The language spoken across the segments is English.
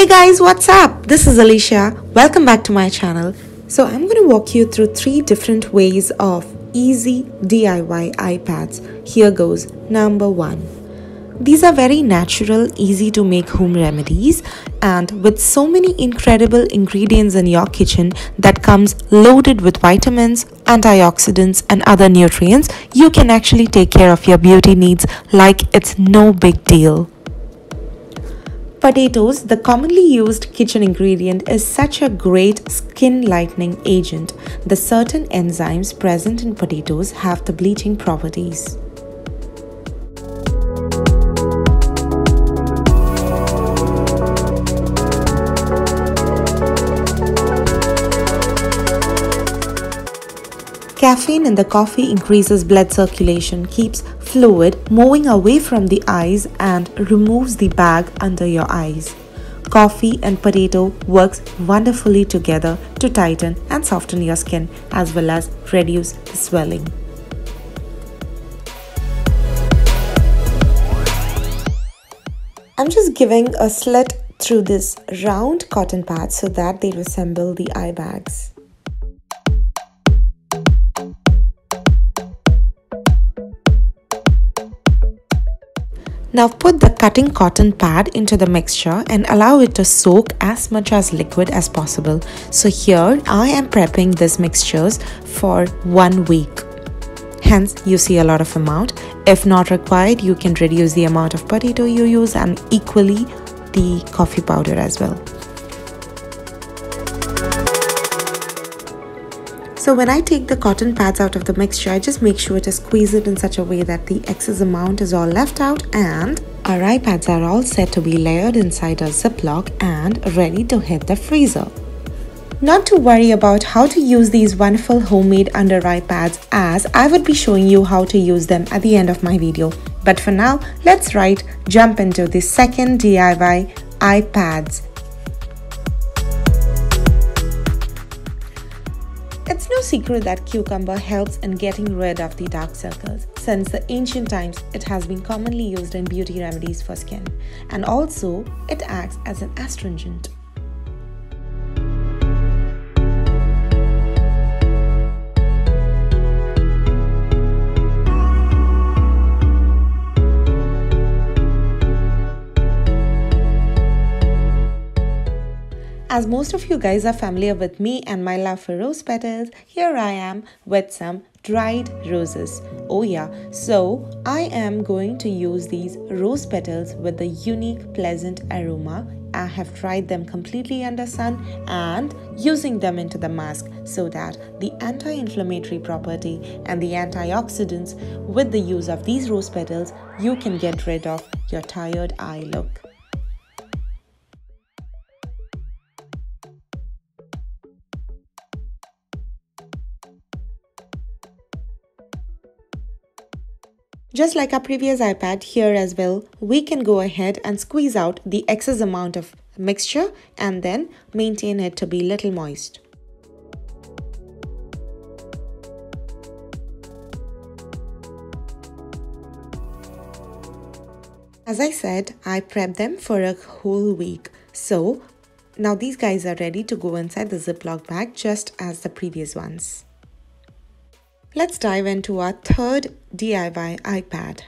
Hey guys, what's up? This is Alicia. Welcome back to my channel. So I'm going to walk you through 3 different ways of easy DIY eye pads. Here goes. Number 1. These are very natural, easy to make home remedies, and with so many incredible ingredients in your kitchen that comes loaded with vitamins, antioxidants and other nutrients, you can actually take care of your beauty needs like it's no big deal. Potatoes, the commonly used kitchen ingredient, is such a great skin lightening agent. The certain enzymes present in potatoes have the bleaching properties. Caffeine in the coffee increases blood circulation, keeps fluid moving away from the eyes and removes the bag under your eyes. Coffee and potato works wonderfully together to tighten and soften your skin as well as reduce the swelling. I'm just giving a slit through this round cotton pad so that they resemble the eye bags. Now put the cutting cotton pad into the mixture and allow it to soak as much as liquid as possible. So here I am prepping these mixtures for 1 week. Hence you see a lot of amount. If not required, you can reduce the amount of potato you use and equally the coffee powder as well. So when I take the cotton pads out of the mixture, I just make sure to squeeze it in such a way that the excess amount is all left out, and our eye pads are all set to be layered inside a Ziploc and ready to hit the freezer. Not to worry about how to use these wonderful homemade under eye pads, as I would be showing you how to use them at the end of my video. But for now, let's jump into the second DIY eye pads. It's no secret that cucumber helps in getting rid of the dark circles. Since the ancient times, it has been commonly used in beauty remedies for skin, and also it acts as an astringent. As most of you guys are familiar with me and my love for rose petals, here I am with some dried roses. Oh yeah, so I am going to use these rose petals with the unique pleasant aroma. I have dried them completely under sun and using them into the mask so that the anti-inflammatory property and the antioxidants, with the use of these rose petals, you can get rid of your tired eye look. Just like our previous eye pad, here as well, we can go ahead and squeeze out the excess amount of mixture and then maintain it to be little moist. As I said, I prepped them for a whole week. So now these guys are ready to go inside the Ziploc bag just as the previous ones. Let's dive into our third DIY eye pad.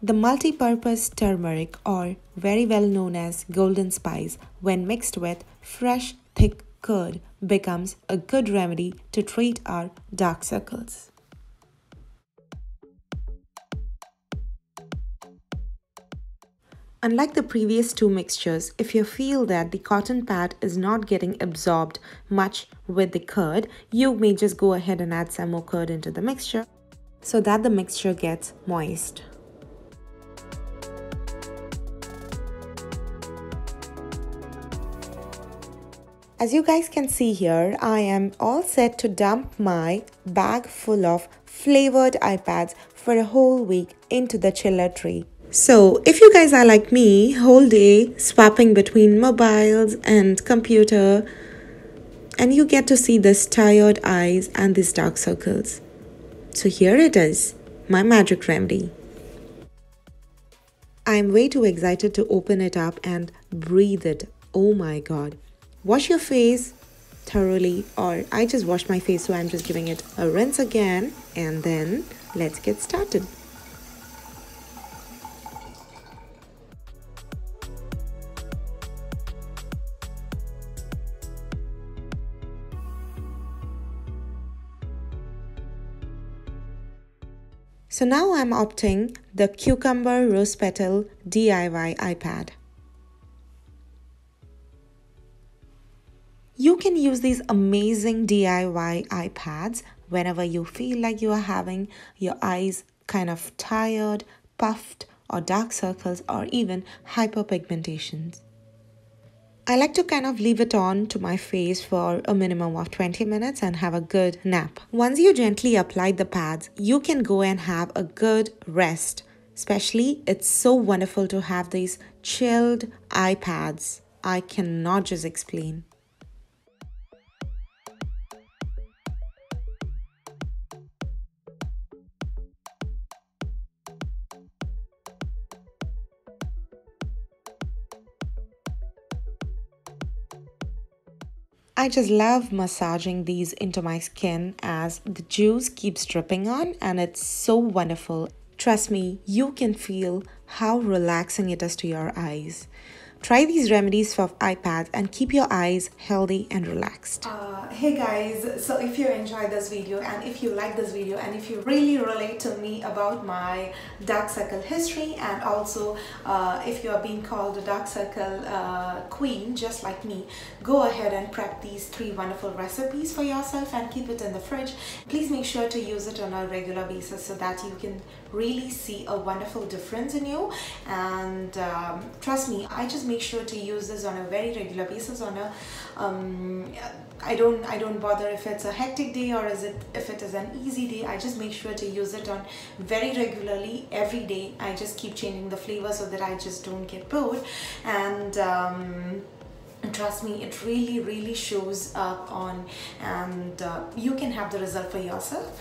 The multi-purpose turmeric, or very well known as golden spice, when mixed with fresh thick curd, becomes a good remedy to treat our dark circles. Unlike the previous 2 mixtures, if you feel that the cotton pad is not getting absorbed much with the curd, you may just go ahead and add some more curd into the mixture so that the mixture gets moist. As you guys can see here, I am all set to dump my bag full of flavored eye pads for a whole week into the chiller tray. So if you guys are like me, whole day swapping between mobiles and computer, and you get to see this tired eyes and these dark circles, So here it is, my magic remedy. I'm way too excited to open it up and breathe it. Oh my god. Wash your face thoroughly, or I just washed my face, so I'm just giving it a rinse again, and then let's get started. So now I'm opting the Cucumber Rose Petal DIY eye pad. You can use these amazing DIY eye pads whenever you feel like you are having your eyes kind of tired, puffed, or dark circles, or even hyperpigmentation. I like to kind of leave it on to my face for a minimum of 20 minutes and have a good nap. Once you gently apply the pads, you can go and have a good rest. Especially, it's so wonderful to have these chilled eye pads. I cannot just explain. I just love massaging these into my skin as the juice keeps dripping on, and it's so wonderful. Trust me, you can feel how relaxing it is to your eyes. Try these remedies for eye pads and keep your eyes healthy and relaxed. Hey guys, so if you enjoyed this video and if you like this video and if you really relate to me about my dark circle history, and also if you are being called a dark circle queen just like me, go ahead and prep these 3 wonderful recipes for yourself and keep it in the fridge. Please make sure to use it on a regular basis so that you can really see a wonderful difference in you. And trust me, I just make sure to use this on a very regular basis. On a I don't bother if it's a hectic day or if it is an easy day. I just make sure to use it on very regularly every day. I just keep changing the flavor so that I just don't get bored. And trust me, it really shows up on, and you can have the result for yourself.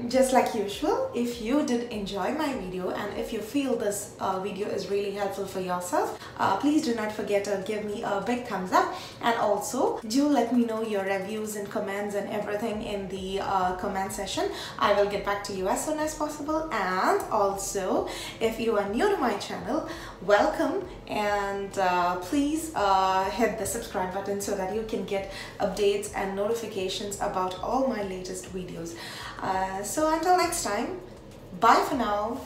Just like usual, if you did enjoy my video and if you feel this video is really helpful for yourself, please do not forget to give me a big thumbs up, and also do let me know your reviews and comments and everything in the comment section. I will get back to you as soon as possible. And also, if you are new to my channel, welcome, and please hit the subscribe button so that you can get updates and notifications about all my latest videos. So until next time, bye for now.